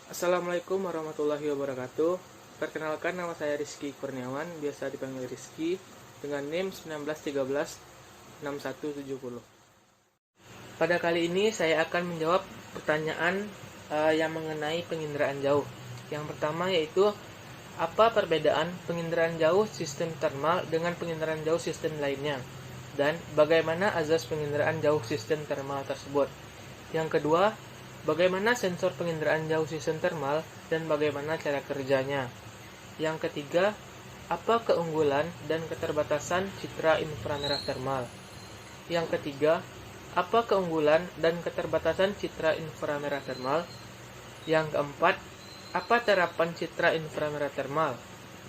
Assalamualaikum warahmatullahi wabarakatuh. Perkenalkan, nama saya Rizky Kurniawan, biasa dipanggil Rizky, dengan NIM 19136170. Pada kali ini saya akan menjawab pertanyaan yang mengenai penginderaan jauh. Yang pertama yaitu, apa perbedaan penginderaan jauh sistem termal dengan penginderaan jauh sistem lainnya? Dan bagaimana azas penginderaan jauh sistem termal tersebut? Yang kedua, bagaimana sensor penginderaan jauh sistem termal dan bagaimana cara kerjanya? Yang ketiga, apa keunggulan dan keterbatasan citra inframerah termal? Yang ketiga, apa keunggulan dan keterbatasan citra inframerah termal? Yang keempat, apa terapan citra inframerah termal?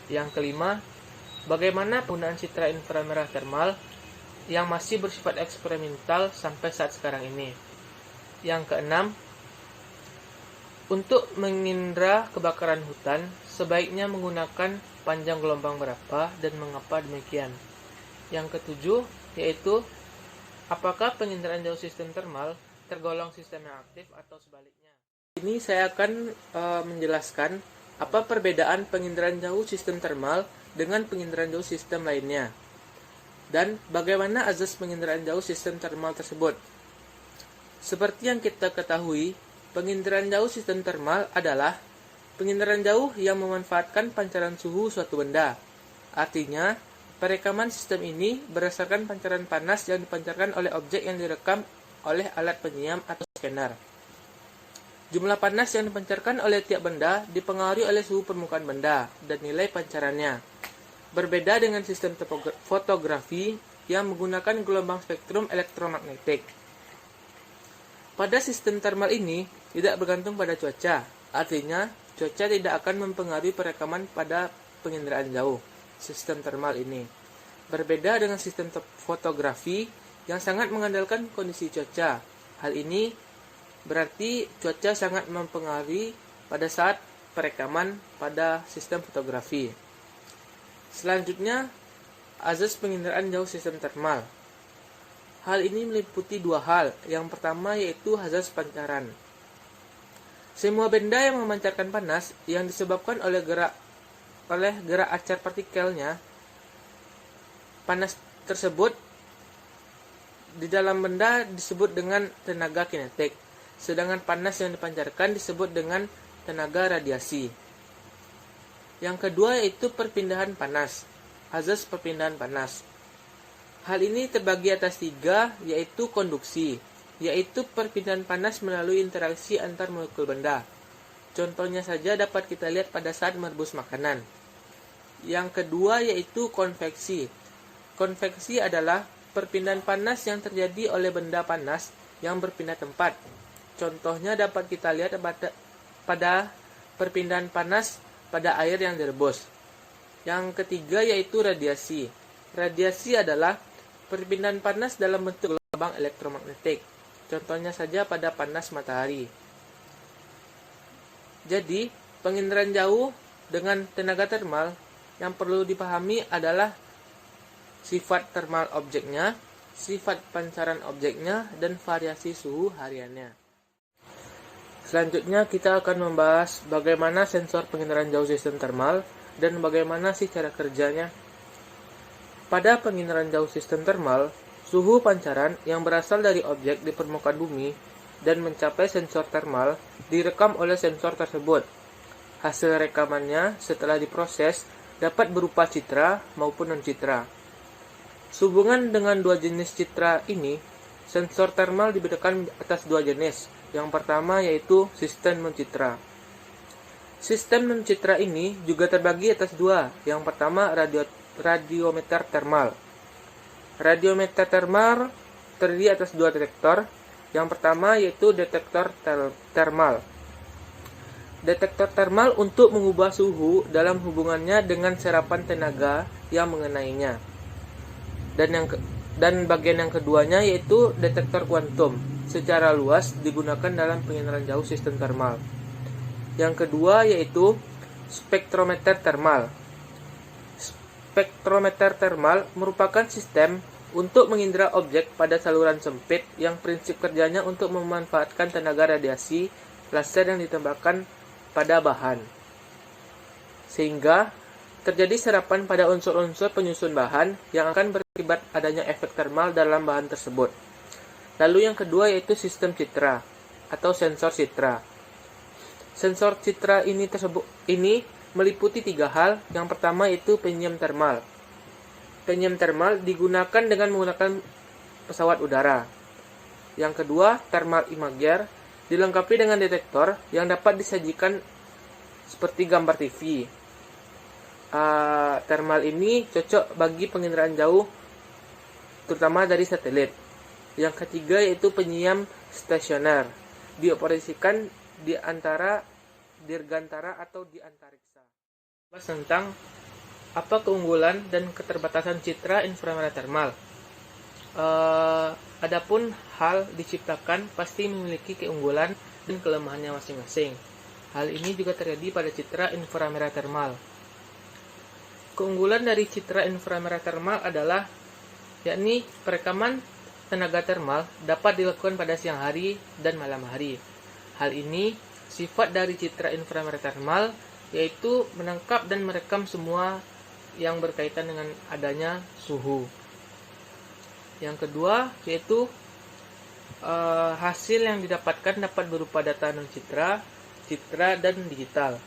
Yang kelima, bagaimana penggunaan citra inframerah termal yang masih bersifat eksperimental sampai saat sekarang ini? Yang keenam, untuk mengindra kebakaran hutan, sebaiknya menggunakan panjang gelombang berapa dan mengapa demikian? Yang ketujuh, yaitu apakah penginderaan jauh sistem termal tergolong sistem yang aktif atau sebaliknya? Ini saya akan menjelaskan apa perbedaan penginderaan jauh sistem termal dengan penginderaan jauh sistem lainnya, dan bagaimana azas penginderaan jauh sistem termal tersebut. Seperti yang kita ketahui, penginderaan jauh sistem termal adalah penginderaan jauh yang memanfaatkan pancaran suhu suatu benda. Artinya, perekaman sistem ini berdasarkan pancaran panas yang dipancarkan oleh objek yang direkam oleh alat penyiam atau scanner. Jumlah panas yang dipancarkan oleh tiap benda dipengaruhi oleh suhu permukaan benda dan nilai pancarannya. Berbeda dengan sistem fotografi yang menggunakan gelombang spektrum elektromagnetik. Pada sistem termal ini tidak bergantung pada cuaca, artinya cuaca tidak akan mempengaruhi perekaman pada penginderaan jauh sistem termal ini. Berbeda dengan sistem fotografi yang sangat mengandalkan kondisi cuaca. Hal ini berarti cuaca sangat mempengaruhi pada saat perekaman pada sistem fotografi. Selanjutnya, azas penginderaan jauh sistem termal. Hal ini meliputi dua hal. Yang pertama yaitu azas pancaran. Semua benda yang memancarkan panas yang disebabkan oleh gerak acar partikelnya, panas tersebut di dalam benda disebut dengan tenaga kinetik, sedangkan panas yang dipancarkan disebut dengan tenaga radiasi. Yang kedua yaitu perpindahan panas, azas perpindahan panas. Hal ini terbagi atas tiga, yaitu konduksi, yaitu perpindahan panas melalui interaksi antar molekul benda. Contohnya saja dapat kita lihat pada saat merebus makanan. Yang kedua yaitu konveksi. Konveksi adalah perpindahan panas yang terjadi oleh benda panas yang berpindah tempat. Contohnya dapat kita lihat pada perpindahan panas pada air yang direbus. Yang ketiga yaitu radiasi. Radiasi adalah perpindahan panas dalam bentuk gelombang elektromagnetik. Contohnya saja pada panas matahari. Jadi, penginderaan jauh dengan tenaga termal yang perlu dipahami adalah sifat termal objeknya, sifat pancaran objeknya, dan variasi suhu hariannya. Selanjutnya kita akan membahas bagaimana sensor penginderaan jauh sistem termal dan bagaimana sih cara kerjanya. Pada penginderaan jauh sistem termal, suhu pancaran yang berasal dari objek di permukaan bumi dan mencapai sensor termal direkam oleh sensor tersebut. Hasil rekamannya setelah diproses dapat berupa citra maupun non-citra. Sehubungan dengan dua jenis citra ini, sensor termal dibedakan atas dua jenis. Yang pertama yaitu sistem non-citra. Sistem non-citra ini juga terbagi atas dua. Yang pertama radiometer termal. Radiometer termal terdiri atas dua detektor. Yang pertama yaitu detektor termal. Detektor termal untuk mengubah suhu dalam hubungannya dengan serapan tenaga yang mengenainya. Dan bagian yang keduanya yaitu detektor kuantum. Secara luas digunakan dalam penginderaan jauh sistem termal. Yang kedua yaitu spektrometer termal. Spektrometer termal merupakan sistem untuk mengindra objek pada saluran sempit yang prinsip kerjanya untuk memanfaatkan tenaga radiasi laser yang ditembakkan pada bahan, sehingga terjadi serapan pada unsur-unsur penyusun bahan yang akan berakibat adanya efek termal dalam bahan tersebut. Lalu yang kedua yaitu sistem citra atau sensor citra. Sensor citra ini meliputi 3 hal. Yang pertama yaitu penyiem termal. Penyiem termal digunakan dengan menggunakan pesawat udara. Yang kedua, thermal imager, dilengkapi dengan detektor yang dapat disajikan seperti gambar TV. Thermal ini cocok bagi penginderaan jauh, terutama dari satelit. Yang ketiga yaitu penyiam stasioner, dioperasikan di antara dirgantara atau di antariksa. Bahas tentang apa keunggulan dan keterbatasan citra inframerah thermal. Adapun hal diciptakan pasti memiliki keunggulan dan kelemahannya masing-masing. Hal ini juga terjadi pada citra inframerah thermal. Keunggulan dari citra inframerah thermal adalah yakni perekaman tenaga termal dapat dilakukan pada siang hari dan malam hari. Hal ini sifat dari citra inframerah thermal yaitu menangkap dan merekam semua yang berkaitan dengan adanya suhu. Yang kedua yaitu hasil yang didapatkan dapat berupa data non citra, citra dan digital.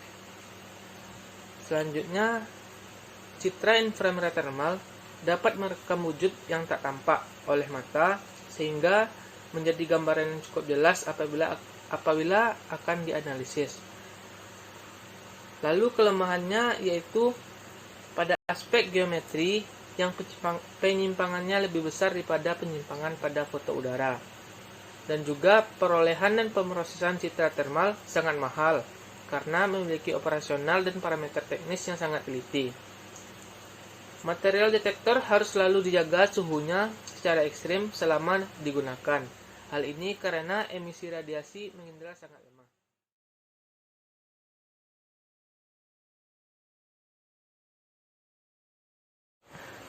Selanjutnya, citra inframerah thermal dapat merekam wujud yang tak tampak oleh mata sehingga menjadi gambaran yang cukup jelas apabila akan dianalisis. Lalu kelemahannya yaitu pada aspek geometri yang penyimpangannya lebih besar daripada penyimpangan pada foto udara. Dan juga perolehan dan pemrosesan citra thermal sangat mahal karena memiliki operasional dan parameter teknis yang sangat teliti. Material detektor harus selalu dijaga suhunya secara ekstrim selama digunakan. Hal ini karena emisi radiasi mengindra sangat lemah.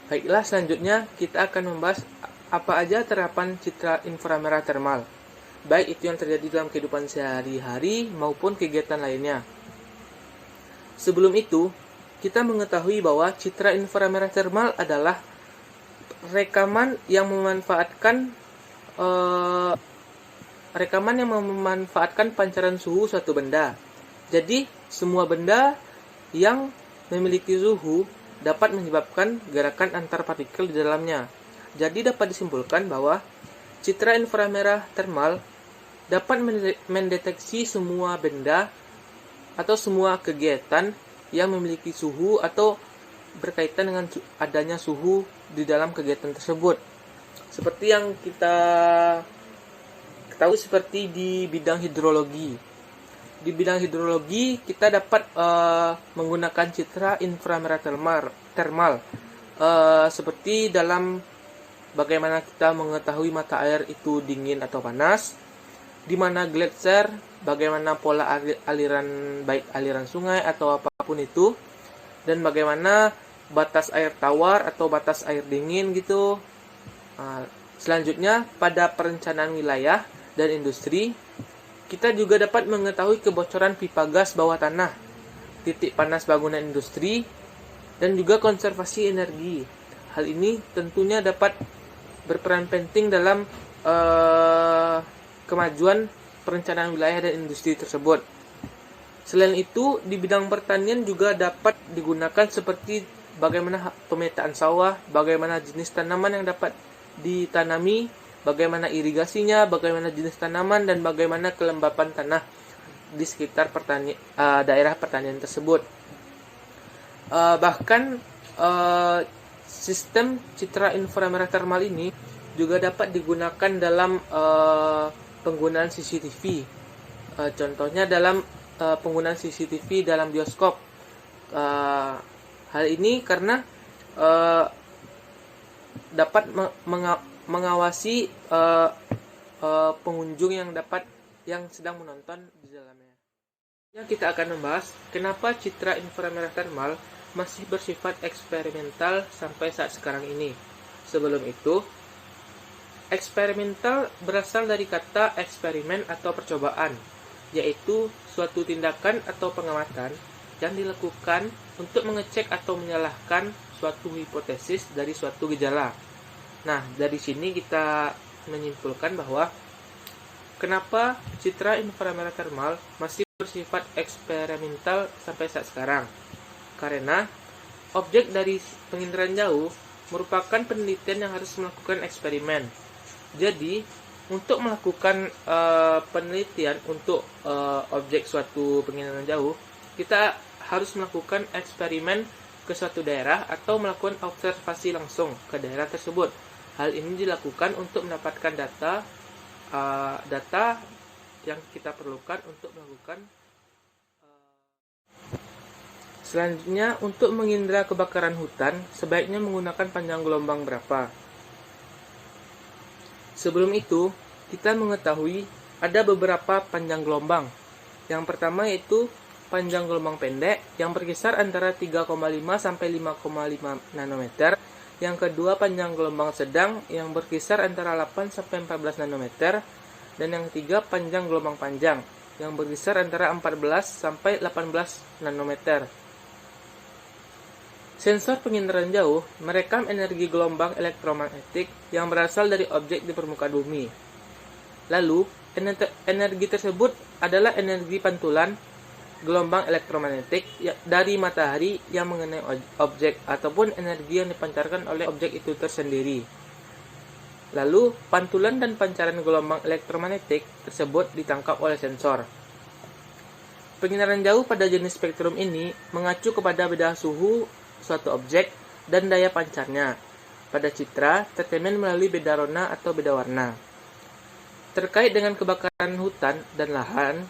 Baiklah, selanjutnya kita akan membahas apa aja terapan citra inframerah thermal, baik itu yang terjadi dalam kehidupan sehari-hari maupun kegiatan lainnya. Sebelum itu, kita mengetahui bahwa citra inframerah thermal adalah rekaman yang memanfaatkan pancaran suhu suatu benda. Jadi, semua benda yang memiliki suhu dapat menyebabkan gerakan antar partikel di dalamnya. Jadi, dapat disimpulkan bahwa citra inframerah thermal dapat mendeteksi semua benda atau semua kegiatan yang memiliki suhu atau berkaitan dengan adanya suhu di dalam kegiatan tersebut. Seperti yang kita ketahui seperti di bidang hidrologi. Di bidang hidrologi kita dapat menggunakan citra inframerah thermal seperti dalam bagaimana kita mengetahui mata air itu dingin atau panas, di mana gletser, bagaimana pola aliran baik aliran sungai atau apapun itu, dan bagaimana batas air tawar atau batas air dingin gitu. Selanjutnya pada perencanaan wilayah dan industri, kita juga dapat mengetahui kebocoran pipa gas bawah tanah, titik panas bangunan industri, dan juga konservasi energi. Hal ini tentunya dapat berperan penting dalam kemajuan perencanaan wilayah dan industri tersebut. Selain itu, di bidang pertanian juga dapat digunakan seperti bagaimana pemetaan sawah, bagaimana jenis tanaman yang dapat ditanami, bagaimana irigasinya, bagaimana jenis tanaman, dan bagaimana kelembapan tanah di sekitar daerah pertanian tersebut. Bahkan sistem citra inframerah thermal ini juga dapat digunakan dalam penggunaan CCTV. Contohnya dalam penggunaan CCTV dalam bioskop. Hal ini karena dapat mengawasi pengunjung yang sedang menonton di dalamnya. Kita akan membahas kenapa citra inframerah thermal masih bersifat eksperimental sampai saat sekarang ini. Sebelum itu, eksperimental berasal dari kata eksperimen atau percobaan. yaitu suatu tindakan atau pengamatan yang dilakukan untuk mengecek atau menyalahkan suatu hipotesis dari suatu gejala. Nah, dari sini kita menyimpulkan bahwa kenapa citra inframerah thermal masih bersifat eksperimental sampai saat sekarang. Karena objek dari penginderaan jauh merupakan penelitian yang harus melakukan eksperimen. Jadi, untuk melakukan penelitian untuk objek suatu penginderaan jauh, kita harus melakukan eksperimen ke suatu daerah atau melakukan observasi langsung ke daerah tersebut. Hal ini dilakukan untuk mendapatkan data yang kita perlukan untuk melakukan. Selanjutnya, untuk mengindra kebakaran hutan, sebaiknya menggunakan panjang gelombang berapa? Sebelum itu, kita mengetahui ada beberapa panjang gelombang. Yang pertama yaitu panjang gelombang pendek yang berkisar antara 3,5 sampai 5,5 nanometer. Yang kedua panjang gelombang sedang yang berkisar antara 8 sampai 14 nanometer. Dan yang ketiga panjang gelombang panjang yang berkisar antara 14 sampai 18 nanometer. Sensor penginderaan jauh merekam energi gelombang elektromagnetik yang berasal dari objek di permukaan bumi. Lalu, energi tersebut adalah energi pantulan gelombang elektromagnetik dari matahari yang mengenai objek ataupun energi yang dipancarkan oleh objek itu tersendiri. Lalu, pantulan dan pancaran gelombang elektromagnetik tersebut ditangkap oleh sensor. Penginderaan jauh pada jenis spektrum ini mengacu kepada beda suhu suatu objek dan daya pancarnya. Pada citra, tercermin melalui beda rona atau beda warna. Terkait dengan kebakaran hutan dan lahan,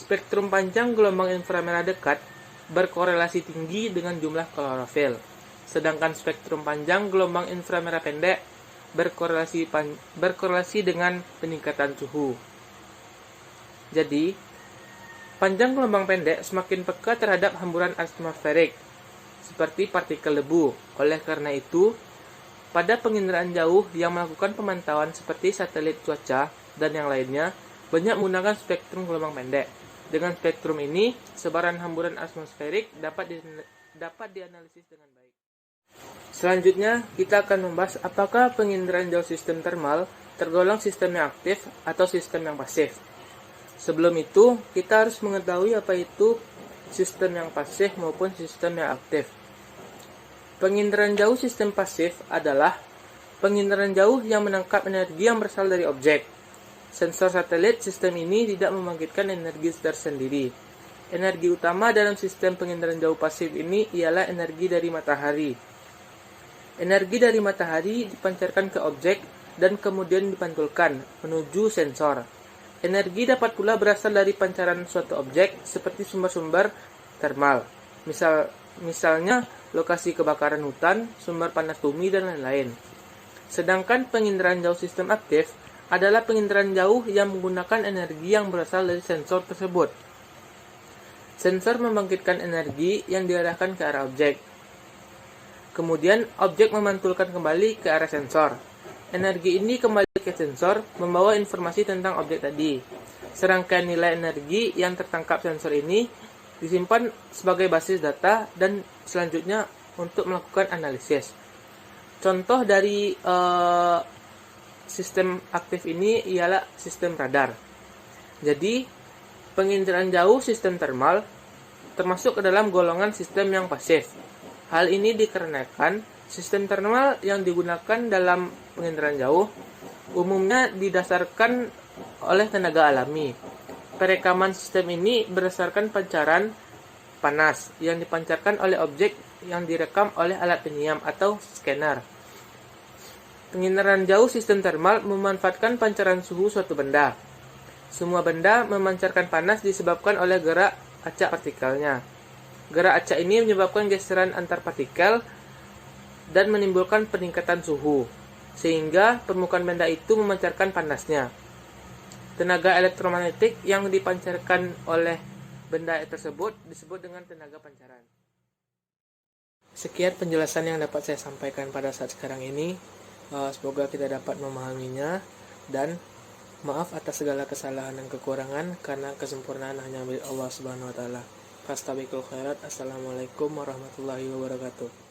spektrum panjang gelombang inframerah dekat berkorelasi tinggi dengan jumlah klorofil, sedangkan spektrum panjang gelombang inframerah pendek berkorelasi dengan peningkatan suhu. Jadi, panjang gelombang pendek semakin peka terhadap hamburan atmosferik, seperti partikel debu. Oleh karena itu, pada penginderaan jauh yang melakukan pemantauan seperti satelit cuaca dan yang lainnya, banyak menggunakan spektrum gelombang pendek. Dengan spektrum ini, sebaran hamburan atmosferik dapat dianalisis dengan baik. Selanjutnya, kita akan membahas apakah penginderaan jauh sistem termal tergolong sistem yang aktif atau sistem yang pasif. Sebelum itu, kita harus mengetahui apa itu sistem yang pasif maupun sistem yang aktif. Penginderaan jauh sistem pasif adalah penginderaan jauh yang menangkap energi yang berasal dari objek. Sensor satelit sistem ini tidak membangkitkan energi tersendiri. Energi utama dalam sistem penginderaan jauh pasif ini ialah energi dari matahari. Energi dari matahari dipancarkan ke objek dan kemudian dipantulkan menuju sensor. Energi dapat pula berasal dari pancaran suatu objek seperti sumber-sumber termal. Misalnya lokasi kebakaran hutan, sumber panas bumi, dan lain-lain. Sedangkan penginderaan jauh sistem aktif adalah penginderaan jauh yang menggunakan energi yang berasal dari sensor tersebut. Sensor membangkitkan energi yang diarahkan ke arah objek. Kemudian, objek memantulkan kembali ke arah sensor. Energi ini kembali ke sensor membawa informasi tentang objek tadi. Serangkaian nilai energi yang tertangkap sensor ini disimpan sebagai basis data dan selanjutnya untuk melakukan analisis. Contoh dari sistem aktif ini ialah sistem radar. Jadi, penginderaan jauh sistem termal termasuk ke dalam golongan sistem yang pasif. Hal ini dikarenakan sistem termal yang digunakan dalam penginderaan jauh umumnya didasarkan oleh tenaga alami. Perekaman sistem ini berdasarkan pancaran panas yang dipancarkan oleh objek yang direkam oleh alat penyiam atau scanner. Penginderaan jauh sistem termal memanfaatkan pancaran suhu suatu benda. Semua benda memancarkan panas disebabkan oleh gerak acak partikelnya. Gerak acak ini menyebabkan geseran antar partikel dan menimbulkan peningkatan suhu, sehingga permukaan benda itu memancarkan panasnya. Tenaga elektromagnetik yang dipancarkan oleh benda tersebut disebut dengan tenaga pancaran. Sekian penjelasan yang dapat saya sampaikan pada saat sekarang ini. Semoga kita dapat memahaminya dan Maaf atas segala kesalahan dan kekurangan, karena kesempurnaan hanya milik Allah Subhanahu wa taala. Fastabiqul khairat. Assalamualaikum warahmatullahi wabarakatuh.